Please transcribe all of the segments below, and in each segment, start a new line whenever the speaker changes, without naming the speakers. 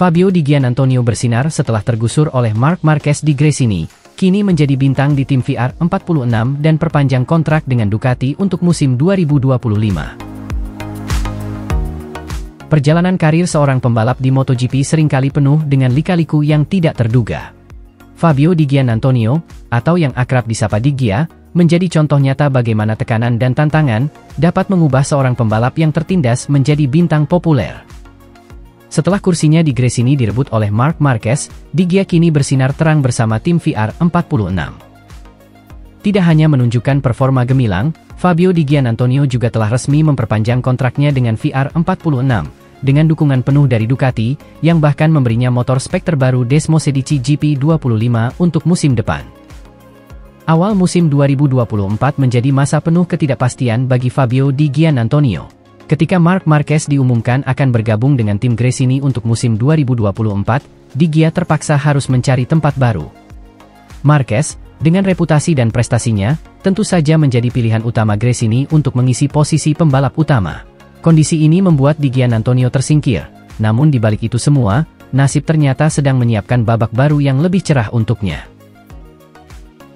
Fabio Di Giannantonio bersinar setelah tergusur oleh Marc Marquez di Gresini, kini menjadi bintang di tim VR46 dan perpanjang kontrak dengan Ducati untuk musim 2025. Perjalanan karir seorang pembalap di MotoGP seringkali penuh dengan lika-liku yang tidak terduga. Fabio Di Giannantonio, atau yang akrab disapa Di Gia, menjadi contoh nyata bagaimana tekanan dan tantangan dapat mengubah seorang pembalap yang tertindas menjadi bintang populer. Setelah kursinya di Gresini direbut oleh Marc Marquez, Di Gia kini bersinar terang bersama tim VR46. Tidak hanya menunjukkan performa gemilang, Fabio Di Giannantonio juga telah resmi memperpanjang kontraknya dengan VR46, dengan dukungan penuh dari Ducati, yang bahkan memberinya motor spek terbaru Desmosedici GP25 untuk musim depan. Awal musim 2024 menjadi masa penuh ketidakpastian bagi Fabio Di Giannantonio. Ketika Marc Marquez diumumkan akan bergabung dengan tim Gresini untuk musim 2024, Di Gia terpaksa harus mencari tempat baru. Marquez, dengan reputasi dan prestasinya, tentu saja menjadi pilihan utama Gresini untuk mengisi posisi pembalap utama. Kondisi ini membuat Di Giannantonio tersingkir, namun di balik itu semua, nasib ternyata sedang menyiapkan babak baru yang lebih cerah untuknya.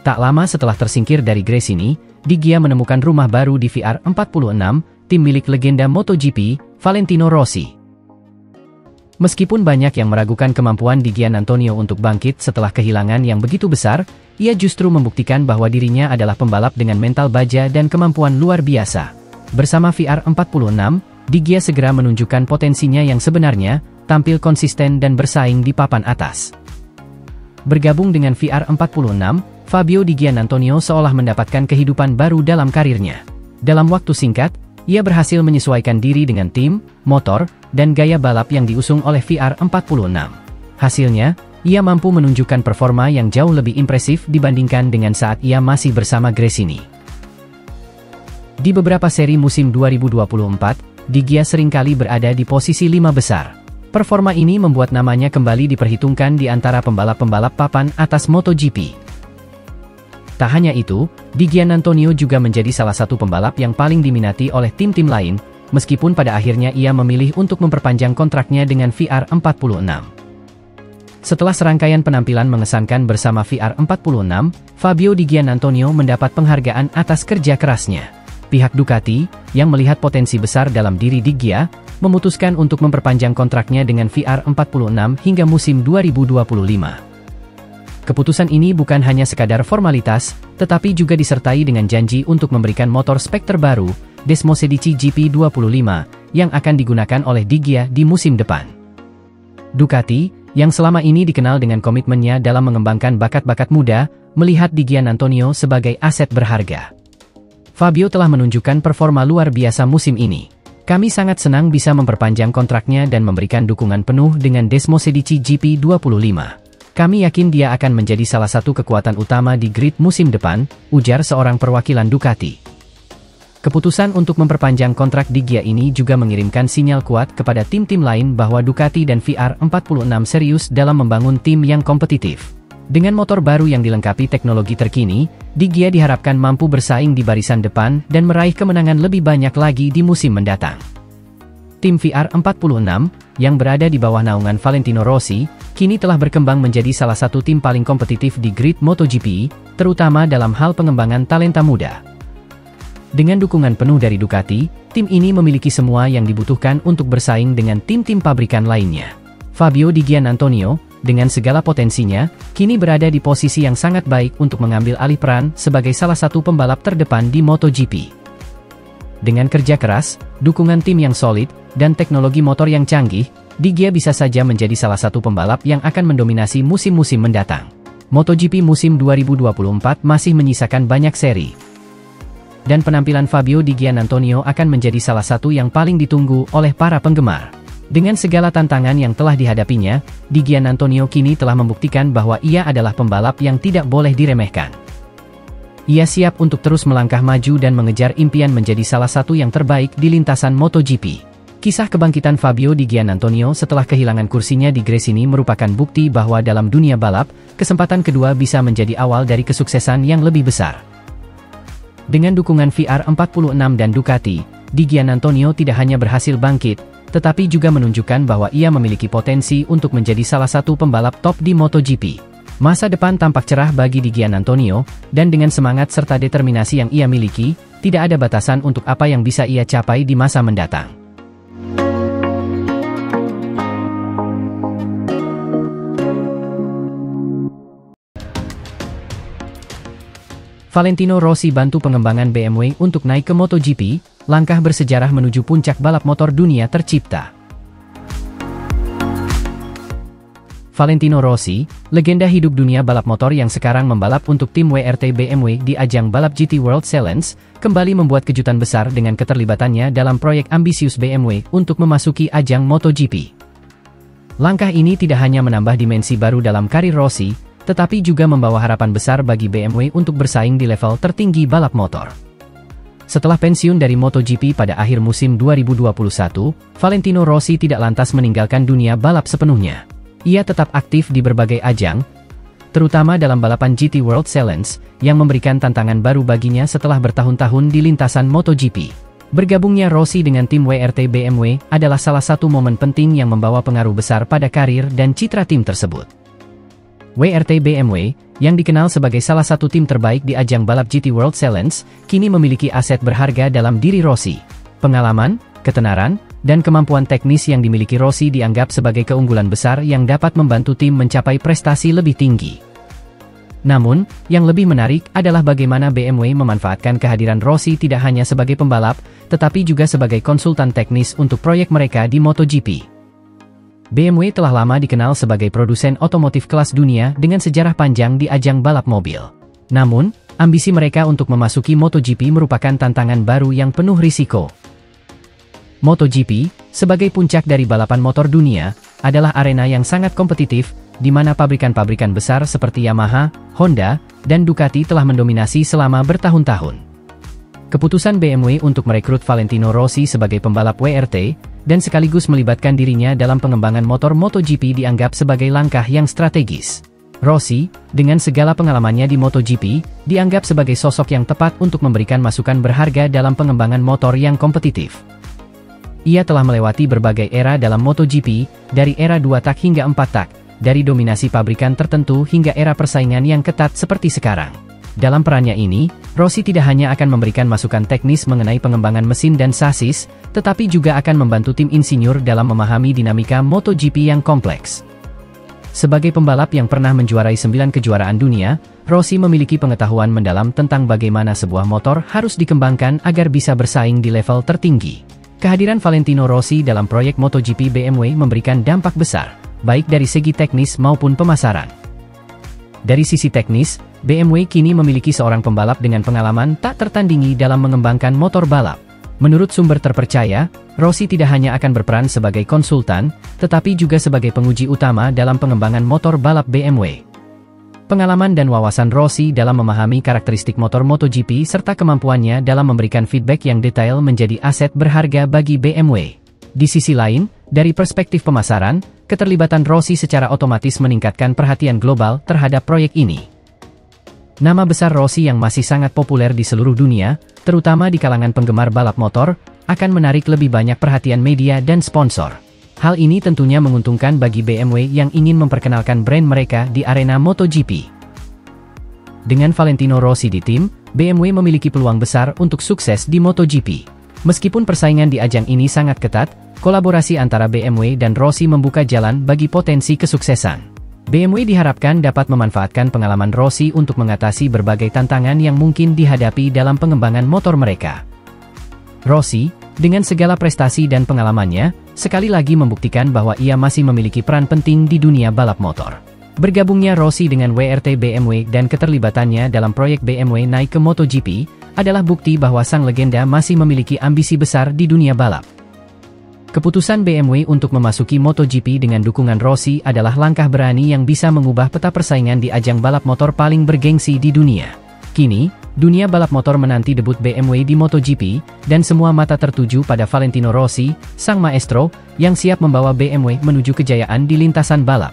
Tak lama setelah tersingkir dari Gresini, Di Gia menemukan rumah baru di VR46, tim milik legenda MotoGP, Valentino Rossi. Meskipun banyak yang meragukan kemampuan Di Giannantonio untuk bangkit setelah kehilangan yang begitu besar, ia justru membuktikan bahwa dirinya adalah pembalap dengan mental baja dan kemampuan luar biasa. Bersama VR46, Di Gia segera menunjukkan potensinya yang sebenarnya, tampil konsisten dan bersaing di papan atas. Bergabung dengan VR46, Fabio Di Giannantonio seolah mendapatkan kehidupan baru dalam karirnya. Dalam waktu singkat, ia berhasil menyesuaikan diri dengan tim, motor, dan gaya balap yang diusung oleh VR46. Hasilnya, ia mampu menunjukkan performa yang jauh lebih impresif dibandingkan dengan saat ia masih bersama Gresini. Di beberapa seri musim 2024, Di Gia seringkali berada di posisi 5 besar. Performa ini membuat namanya kembali diperhitungkan di antara pembalap-pembalap papan atas MotoGP. Tak hanya itu, Di Giannantonio juga menjadi salah satu pembalap yang paling diminati oleh tim-tim lain, meskipun pada akhirnya ia memilih untuk memperpanjang kontraknya dengan VR46. Setelah serangkaian penampilan mengesankan bersama VR46, Fabio Di Giannantonio mendapat penghargaan atas kerja kerasnya. Pihak Ducati, yang melihat potensi besar dalam diri Di Gia, memutuskan untuk memperpanjang kontraknya dengan VR46 hingga musim 2025. Keputusan ini bukan hanya sekadar formalitas, tetapi juga disertai dengan janji untuk memberikan motor spek terbaru, Desmosedici GP25, yang akan digunakan oleh Di Gia di musim depan. Ducati, yang selama ini dikenal dengan komitmennya dalam mengembangkan bakat-bakat muda, melihat Di Giannantonio sebagai aset berharga. Fabio telah menunjukkan performa luar biasa musim ini. Kami sangat senang bisa memperpanjang kontraknya dan memberikan dukungan penuh dengan Desmosedici GP25. Kami yakin dia akan menjadi salah satu kekuatan utama di grid musim depan, ujar seorang perwakilan Ducati. Keputusan untuk memperpanjang kontrak Di Gia ini juga mengirimkan sinyal kuat kepada tim-tim lain bahwa Ducati dan VR46 serius dalam membangun tim yang kompetitif. Dengan motor baru yang dilengkapi teknologi terkini, Di Gia diharapkan mampu bersaing di barisan depan dan meraih kemenangan lebih banyak lagi di musim mendatang. Tim VR46, yang berada di bawah naungan Valentino Rossi, kini telah berkembang menjadi salah satu tim paling kompetitif di grid MotoGP, terutama dalam hal pengembangan talenta muda. Dengan dukungan penuh dari Ducati, tim ini memiliki semua yang dibutuhkan untuk bersaing dengan tim-tim pabrikan lainnya. Fabio Di Giannantonio, dengan segala potensinya, kini berada di posisi yang sangat baik untuk mengambil alih peran sebagai salah satu pembalap terdepan di MotoGP. Dengan kerja keras, dukungan tim yang solid, dan teknologi motor yang canggih, Di Gia bisa saja menjadi salah satu pembalap yang akan mendominasi musim-musim mendatang. MotoGP musim 2024 masih menyisakan banyak seri. Dan penampilan Fabio Di Giannantonio akan menjadi salah satu yang paling ditunggu oleh para penggemar. Dengan segala tantangan yang telah dihadapinya, Di Giannantonio kini telah membuktikan bahwa ia adalah pembalap yang tidak boleh diremehkan. Ia siap untuk terus melangkah maju dan mengejar impian menjadi salah satu yang terbaik di lintasan MotoGP. Kisah kebangkitan Fabio Di Giannantonio setelah kehilangan kursinya di Gresini merupakan bukti bahwa dalam dunia balap, kesempatan kedua bisa menjadi awal dari kesuksesan yang lebih besar. Dengan dukungan VR46 dan Ducati, Di Giannantonio tidak hanya berhasil bangkit, tetapi juga menunjukkan bahwa ia memiliki potensi untuk menjadi salah satu pembalap top di MotoGP. Masa depan tampak cerah bagi Di Giannantonio, dan dengan semangat serta determinasi yang ia miliki, tidak ada batasan untuk apa yang bisa ia capai di masa mendatang. Valentino Rossi bantu pengembangan BMW untuk naik ke MotoGP, langkah bersejarah menuju puncak balap motor dunia tercipta. Valentino Rossi, legenda hidup dunia balap motor yang sekarang membalap untuk tim WRT BMW di ajang balap GT World Challenge, kembali membuat kejutan besar dengan keterlibatannya dalam proyek ambisius BMW untuk memasuki ajang MotoGP. Langkah ini tidak hanya menambah dimensi baru dalam karir Rossi, tetapi juga membawa harapan besar bagi BMW untuk bersaing di level tertinggi balap motor. Setelah pensiun dari MotoGP pada akhir musim 2021, Valentino Rossi tidak lantas meninggalkan dunia balap sepenuhnya. Ia tetap aktif di berbagai ajang, terutama dalam balapan GT World Challenge, yang memberikan tantangan baru baginya setelah bertahun-tahun di lintasan MotoGP. Bergabungnya Rossi dengan tim WRT BMW adalah salah satu momen penting yang membawa pengaruh besar pada karir dan citra tim tersebut. WRT BMW, yang dikenal sebagai salah satu tim terbaik di ajang balap GT World Challenge, kini memiliki aset berharga dalam diri Rossi. Pengalaman, ketenaran, dan kemampuan teknis yang dimiliki Rossi dianggap sebagai keunggulan besar yang dapat membantu tim mencapai prestasi lebih tinggi. Namun, yang lebih menarik adalah bagaimana BMW memanfaatkan kehadiran Rossi tidak hanya sebagai pembalap, tetapi juga sebagai konsultan teknis untuk proyek mereka di MotoGP. BMW telah lama dikenal sebagai produsen otomotif kelas dunia dengan sejarah panjang di ajang balap mobil. Namun, ambisi mereka untuk memasuki MotoGP merupakan tantangan baru yang penuh risiko. MotoGP, sebagai puncak dari balapan motor dunia, adalah arena yang sangat kompetitif, di mana pabrikan-pabrikan besar seperti Yamaha, Honda, dan Ducati telah mendominasi selama bertahun-tahun. Keputusan BMW untuk merekrut Valentino Rossi sebagai pembalap WRT, dan sekaligus melibatkan dirinya dalam pengembangan motor MotoGP dianggap sebagai langkah yang strategis. Rossi, dengan segala pengalamannya di MotoGP, dianggap sebagai sosok yang tepat untuk memberikan masukan berharga dalam pengembangan motor yang kompetitif. Ia telah melewati berbagai era dalam MotoGP, dari era 2 tak hingga 4 tak, dari dominasi pabrikan tertentu hingga era persaingan yang ketat seperti sekarang. Dalam perannya ini, Rossi tidak hanya akan memberikan masukan teknis mengenai pengembangan mesin dan sasis, tetapi juga akan membantu tim insinyur dalam memahami dinamika MotoGP yang kompleks. Sebagai pembalap yang pernah menjuarai 9 kejuaraan dunia, Rossi memiliki pengetahuan mendalam tentang bagaimana sebuah motor harus dikembangkan agar bisa bersaing di level tertinggi. Kehadiran Valentino Rossi dalam proyek MotoGP BMW memberikan dampak besar, baik dari segi teknis maupun pemasaran. Dari sisi teknis, BMW kini memiliki seorang pembalap dengan pengalaman tak tertandingi dalam mengembangkan motor balap. Menurut sumber terpercaya, Rossi tidak hanya akan berperan sebagai konsultan, tetapi juga sebagai penguji utama dalam pengembangan motor balap BMW. Pengalaman dan wawasan Rossi dalam memahami karakteristik motor MotoGP serta kemampuannya dalam memberikan feedback yang detail menjadi aset berharga bagi BMW. Di sisi lain, dari perspektif pemasaran, keterlibatan Rossi secara otomatis meningkatkan perhatian global terhadap proyek ini. Nama besar Rossi yang masih sangat populer di seluruh dunia, terutama di kalangan penggemar balap motor, akan menarik lebih banyak perhatian media dan sponsor. Hal ini tentunya menguntungkan bagi BMW yang ingin memperkenalkan brand mereka di arena MotoGP. Dengan Valentino Rossi di tim, BMW memiliki peluang besar untuk sukses di MotoGP. Meskipun persaingan di ajang ini sangat ketat, kolaborasi antara BMW dan Rossi membuka jalan bagi potensi kesuksesan. BMW diharapkan dapat memanfaatkan pengalaman Rossi untuk mengatasi berbagai tantangan yang mungkin dihadapi dalam pengembangan motor mereka. Rossi, dengan segala prestasi dan pengalamannya, sekali lagi membuktikan bahwa ia masih memiliki peran penting di dunia balap motor. Bergabungnya Rossi dengan WRT BMW dan keterlibatannya dalam proyek BMW naik ke MotoGP, adalah bukti bahwa sang legenda masih memiliki ambisi besar di dunia balap. Keputusan BMW untuk memasuki MotoGP dengan dukungan Rossi adalah langkah berani yang bisa mengubah peta persaingan di ajang balap motor paling bergengsi di dunia. Kini, dunia balap motor menanti debut BMW di MotoGP, dan semua mata tertuju pada Valentino Rossi, sang maestro, yang siap membawa BMW menuju kejayaan di lintasan balap.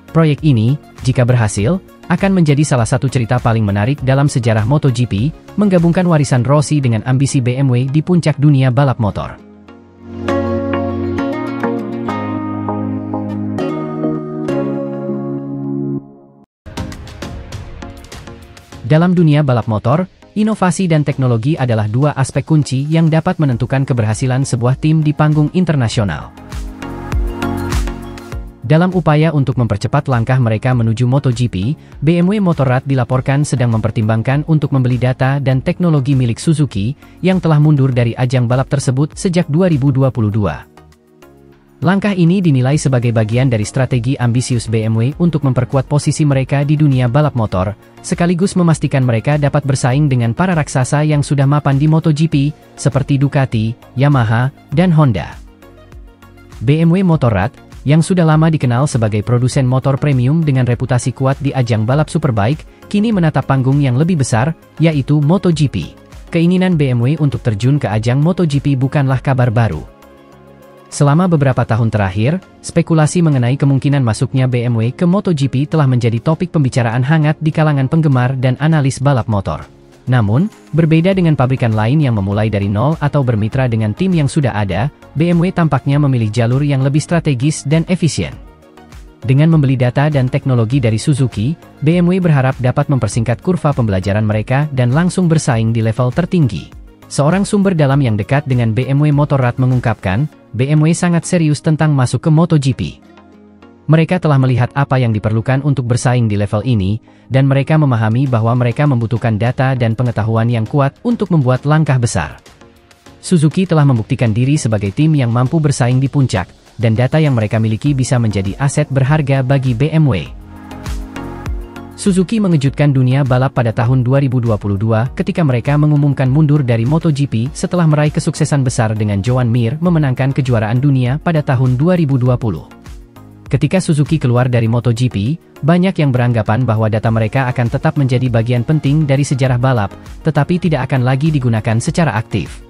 Proyek ini, jika berhasil, akan menjadi salah satu cerita paling menarik dalam sejarah MotoGP, menggabungkan warisan Rossi dengan ambisi BMW di puncak dunia balap motor. Dalam dunia balap motor, inovasi dan teknologi adalah dua aspek kunci yang dapat menentukan keberhasilan sebuah tim di panggung internasional. Dalam upaya untuk mempercepat langkah mereka menuju MotoGP, BMW Motorrad dilaporkan sedang mempertimbangkan untuk membeli data dan teknologi milik Suzuki, yang telah mundur dari ajang balap tersebut sejak 2022. Langkah ini dinilai sebagai bagian dari strategi ambisius BMW untuk memperkuat posisi mereka di dunia balap motor, sekaligus memastikan mereka dapat bersaing dengan para raksasa yang sudah mapan di MotoGP, seperti Ducati, Yamaha, dan Honda. BMW Motorrad, yang sudah lama dikenal sebagai produsen motor premium dengan reputasi kuat di ajang balap superbike, kini menatap panggung yang lebih besar, yaitu MotoGP. Keinginan BMW untuk terjun ke ajang MotoGP bukanlah kabar baru. Selama beberapa tahun terakhir, spekulasi mengenai kemungkinan masuknya BMW ke MotoGP telah menjadi topik pembicaraan hangat di kalangan penggemar dan analis balap motor. Namun, berbeda dengan pabrikan lain yang memulai dari nol atau bermitra dengan tim yang sudah ada, BMW tampaknya memilih jalur yang lebih strategis dan efisien. Dengan membeli data dan teknologi dari Suzuki, BMW berharap dapat mempersingkat kurva pembelajaran mereka dan langsung bersaing di level tertinggi. Seorang sumber dalam yang dekat dengan BMW Motorrad mengungkapkan, BMW sangat serius tentang masuk ke MotoGP. Mereka telah melihat apa yang diperlukan untuk bersaing di level ini, dan mereka memahami bahwa mereka membutuhkan data dan pengetahuan yang kuat untuk membuat langkah besar. Suzuki telah membuktikan diri sebagai tim yang mampu bersaing di puncak, dan data yang mereka miliki bisa menjadi aset berharga bagi BMW. Suzuki mengejutkan dunia balap pada tahun 2022 ketika mereka mengumumkan mundur dari MotoGP setelah meraih kesuksesan besar dengan Joan Mir memenangkan kejuaraan dunia pada tahun 2020. Ketika Suzuki keluar dari MotoGP, banyak yang beranggapan bahwa data mereka akan tetap menjadi bagian penting dari sejarah balap, tetapi tidak akan lagi digunakan secara aktif.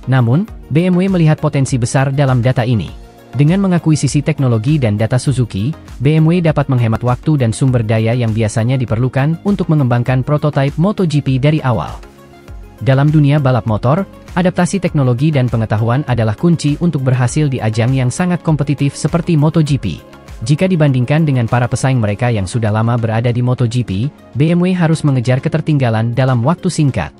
Namun, BMW melihat potensi besar dalam data ini. Dengan mengakuisisi teknologi dan data Suzuki, BMW dapat menghemat waktu dan sumber daya yang biasanya diperlukan untuk mengembangkan prototipe MotoGP dari awal. Dalam dunia balap motor, adaptasi teknologi dan pengetahuan adalah kunci untuk berhasil di ajang yang sangat kompetitif seperti MotoGP. Jika dibandingkan dengan para pesaing mereka yang sudah lama berada di MotoGP, BMW harus mengejar ketertinggalan dalam waktu singkat.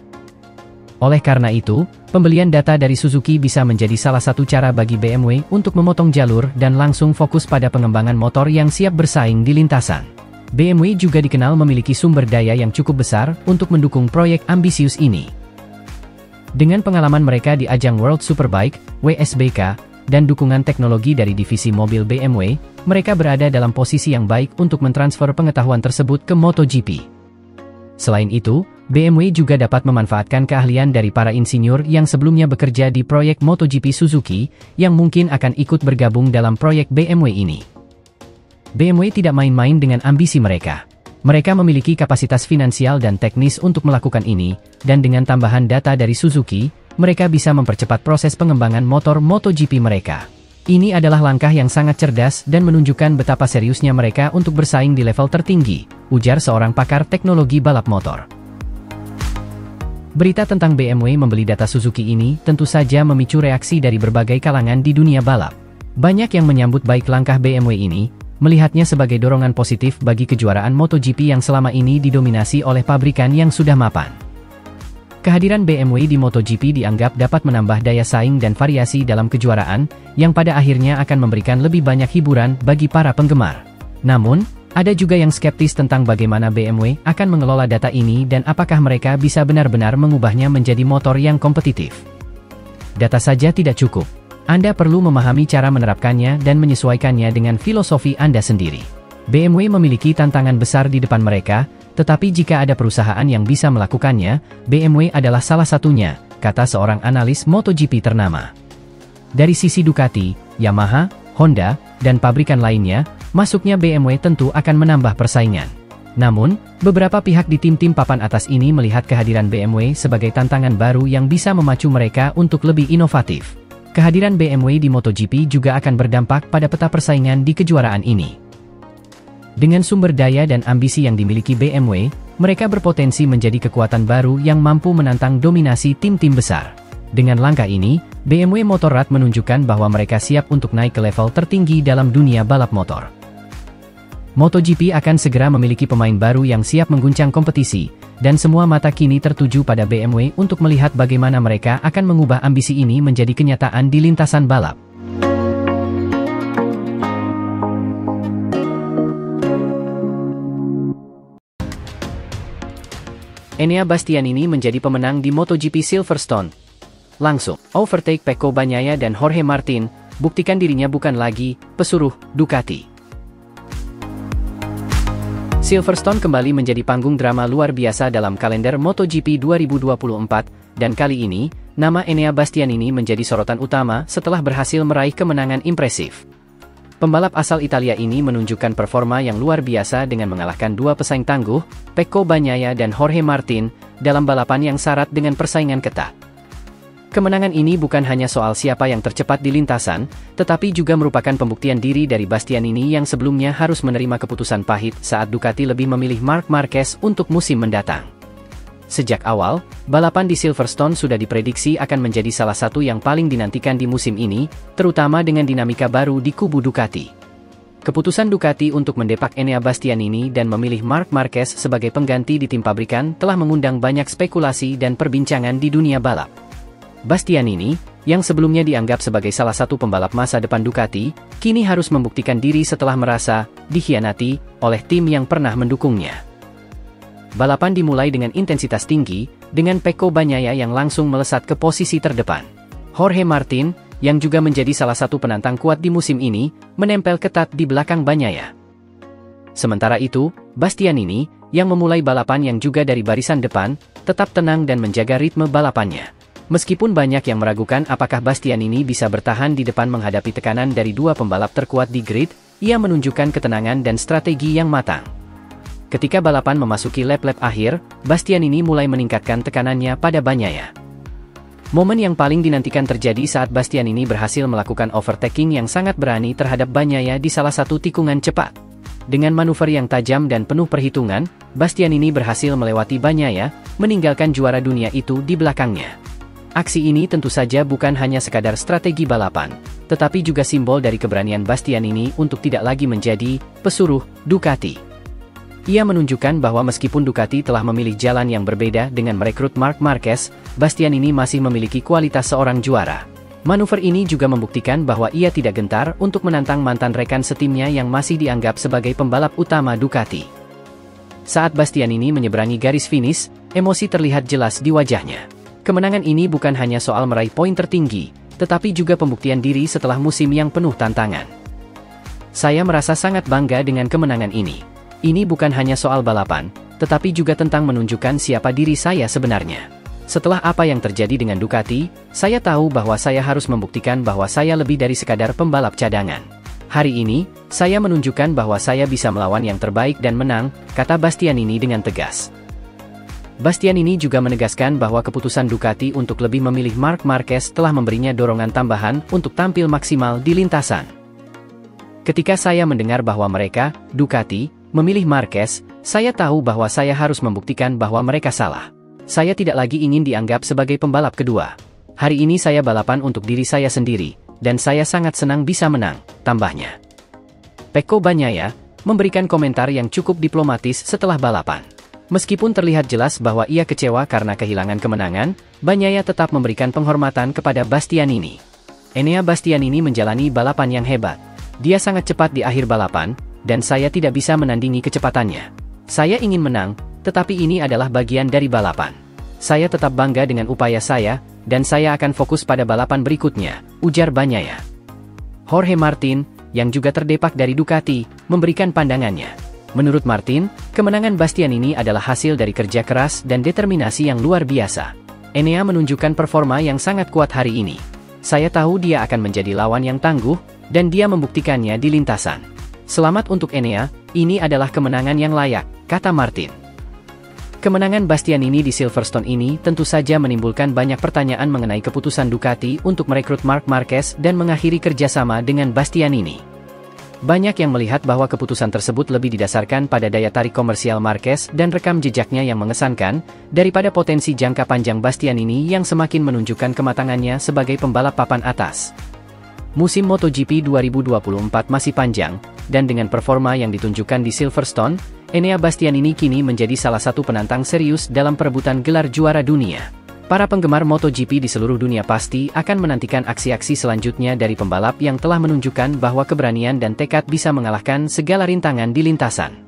Oleh karena itu, pembelian data dari Suzuki bisa menjadi salah satu cara bagi BMW untuk memotong jalur dan langsung fokus pada pengembangan motor yang siap bersaing di lintasan. BMW juga dikenal memiliki sumber daya yang cukup besar untuk mendukung proyek ambisius ini. Dengan pengalaman mereka di ajang World Superbike, WSBK, dan dukungan teknologi dari divisi mobil BMW, mereka berada dalam posisi yang baik untuk mentransfer pengetahuan tersebut ke MotoGP. Selain itu, BMW juga dapat memanfaatkan keahlian dari para insinyur yang sebelumnya bekerja di proyek MotoGP Suzuki, yang mungkin akan ikut bergabung dalam proyek BMW ini. BMW tidak main-main dengan ambisi mereka. Mereka memiliki kapasitas finansial dan teknis untuk melakukan ini, dan dengan tambahan data dari Suzuki, mereka bisa mempercepat proses pengembangan motor MotoGP mereka. Ini adalah langkah yang sangat cerdas dan menunjukkan betapa seriusnya mereka untuk bersaing di level tertinggi, ujar seorang pakar teknologi balap motor. Berita tentang BMW membeli data Suzuki ini tentu saja memicu reaksi dari berbagai kalangan di dunia balap. Banyak yang menyambut baik langkah BMW ini, melihatnya sebagai dorongan positif bagi kejuaraan MotoGP yang selama ini didominasi oleh pabrikan yang sudah mapan. Kehadiran BMW di MotoGP dianggap dapat menambah daya saing dan variasi dalam kejuaraan, yang pada akhirnya akan memberikan lebih banyak hiburan bagi para penggemar. Namun, ada juga yang skeptis tentang bagaimana BMW akan mengelola data ini dan apakah mereka bisa benar-benar mengubahnya menjadi motor yang kompetitif. Data saja tidak cukup. Anda perlu memahami cara menerapkannya dan menyesuaikannya dengan filosofi Anda sendiri. BMW memiliki tantangan besar di depan mereka, tetapi jika ada perusahaan yang bisa melakukannya, BMW adalah salah satunya, kata seorang analis MotoGP ternama. Dari sisi Ducati, Yamaha, Honda, dan pabrikan lainnya, masuknya BMW tentu akan menambah persaingan. Namun, beberapa pihak di tim-tim papan atas ini melihat kehadiran BMW sebagai tantangan baru yang bisa memacu mereka untuk lebih inovatif. Kehadiran BMW di MotoGP juga akan berdampak pada peta persaingan di kejuaraan ini. Dengan sumber daya dan ambisi yang dimiliki BMW, mereka berpotensi menjadi kekuatan baru yang mampu menantang dominasi tim-tim besar. Dengan langkah ini, BMW Motorrad menunjukkan bahwa mereka siap untuk naik ke level tertinggi dalam dunia balap motor. MotoGP akan segera memiliki pemain baru yang siap mengguncang kompetisi, dan semua mata kini tertuju pada BMW untuk melihat bagaimana mereka akan mengubah ambisi ini menjadi kenyataan di lintasan balap. Enea Bastianini menjadi pemenang di MotoGP Silverstone. Langsung overtake Pecco Bagnaia dan Jorge Martin, buktikan dirinya bukan lagi pesuruh Ducati. Silverstone kembali menjadi panggung drama luar biasa dalam kalender MotoGP 2024, dan kali ini, nama Enea Bastianini menjadi sorotan utama setelah berhasil meraih kemenangan impresif. Pembalap asal Italia ini menunjukkan performa yang luar biasa dengan mengalahkan dua pesaing tangguh, Pecco Bagnaia dan Jorge Martin, dalam balapan yang syarat dengan persaingan ketat. Kemenangan ini bukan hanya soal siapa yang tercepat di lintasan, tetapi juga merupakan pembuktian diri dari Bastianini yang sebelumnya harus menerima keputusan pahit saat Ducati lebih memilih Marc Marquez untuk musim mendatang. Sejak awal, balapan di Silverstone sudah diprediksi akan menjadi salah satu yang paling dinantikan di musim ini, terutama dengan dinamika baru di kubu Ducati. Keputusan Ducati untuk mendepak Enea Bastianini dan memilih Marc Marquez sebagai pengganti di tim pabrikan telah mengundang banyak spekulasi dan perbincangan di dunia balap. Bastianini, yang sebelumnya dianggap sebagai salah satu pembalap masa depan Ducati, kini harus membuktikan diri setelah merasa dikhianati oleh tim yang pernah mendukungnya. Balapan dimulai dengan intensitas tinggi, dengan Pecco Bagnaia yang langsung melesat ke posisi terdepan. Jorge Martin, yang juga menjadi salah satu penantang kuat di musim ini, menempel ketat di belakang Bagnaia. Sementara itu, Bastianini, yang memulai balapan yang juga dari barisan depan, tetap tenang dan menjaga ritme balapannya. Meskipun banyak yang meragukan apakah Bastianini bisa bertahan di depan menghadapi tekanan dari dua pembalap terkuat di grid, ia menunjukkan ketenangan dan strategi yang matang. Ketika balapan memasuki lap-lap akhir, Bastianini mulai meningkatkan tekanannya pada Bagnaia. Momen yang paling dinantikan terjadi saat Bastianini berhasil melakukan overtaking yang sangat berani terhadap Bagnaia di salah satu tikungan cepat. Dengan manuver yang tajam dan penuh perhitungan, Bastianini berhasil melewati Bagnaia, meninggalkan juara dunia itu di belakangnya. Aksi ini tentu saja bukan hanya sekadar strategi balapan, tetapi juga simbol dari keberanian Bastianini untuk tidak lagi menjadi pesuruh Ducati. Ia menunjukkan bahwa meskipun Ducati telah memilih jalan yang berbeda dengan merekrut Marc Marquez, Bastianini masih memiliki kualitas seorang juara. Manuver ini juga membuktikan bahwa ia tidak gentar untuk menantang mantan rekan setimnya yang masih dianggap sebagai pembalap utama Ducati. Saat Bastianini menyeberangi garis finish, emosi terlihat jelas di wajahnya. Kemenangan ini bukan hanya soal meraih poin tertinggi, tetapi juga pembuktian diri setelah musim yang penuh tantangan. Saya merasa sangat bangga dengan kemenangan ini. Ini bukan hanya soal balapan, tetapi juga tentang menunjukkan siapa diri saya sebenarnya. Setelah apa yang terjadi dengan Ducati, saya tahu bahwa saya harus membuktikan bahwa saya lebih dari sekadar pembalap cadangan. Hari ini, saya menunjukkan bahwa saya bisa melawan yang terbaik dan menang, kata Bastianini dengan tegas. Bastianini juga menegaskan bahwa keputusan Ducati untuk lebih memilih Marc Marquez telah memberinya dorongan tambahan untuk tampil maksimal di lintasan. Ketika saya mendengar bahwa mereka, Ducati, memilih Marquez, saya tahu bahwa saya harus membuktikan bahwa mereka salah. Saya tidak lagi ingin dianggap sebagai pembalap kedua. Hari ini saya balapan untuk diri saya sendiri, dan saya sangat senang bisa menang, tambahnya. Pecco Bagnaia memberikan komentar yang cukup diplomatis setelah balapan. Meskipun terlihat jelas bahwa ia kecewa karena kehilangan kemenangan, Bagnaia tetap memberikan penghormatan kepada Bastianini. Enea Bastianini menjalani balapan yang hebat. Dia sangat cepat di akhir balapan, dan saya tidak bisa menandingi kecepatannya. Saya ingin menang, tetapi ini adalah bagian dari balapan. Saya tetap bangga dengan upaya saya, dan saya akan fokus pada balapan berikutnya, ujar Bagnaia. Jorge Martin, yang juga terdepak dari Ducati, memberikan pandangannya. Menurut Martin, kemenangan Bastianini adalah hasil dari kerja keras dan determinasi yang luar biasa. Enea menunjukkan performa yang sangat kuat hari ini. Saya tahu dia akan menjadi lawan yang tangguh, dan dia membuktikannya di lintasan. Selamat untuk Enea, ini adalah kemenangan yang layak, kata Martin. Kemenangan Bastianini di Silverstone ini tentu saja menimbulkan banyak pertanyaan mengenai keputusan Ducati untuk merekrut Marc Marquez dan mengakhiri kerjasama dengan Bastianini. Banyak yang melihat bahwa keputusan tersebut lebih didasarkan pada daya tarik komersial Marquez dan rekam jejaknya yang mengesankan, daripada potensi jangka panjang Bastianini yang semakin menunjukkan kematangannya sebagai pembalap papan atas. Musim MotoGP 2024 masih panjang, dan dengan performa yang ditunjukkan di Silverstone, Enea Bastianini kini menjadi salah satu penantang serius dalam perebutan gelar juara dunia. Para penggemar MotoGP di seluruh dunia pasti akan menantikan aksi-aksi selanjutnya dari pembalap yang telah menunjukkan bahwa keberanian dan tekad bisa mengalahkan segala rintangan di lintasan.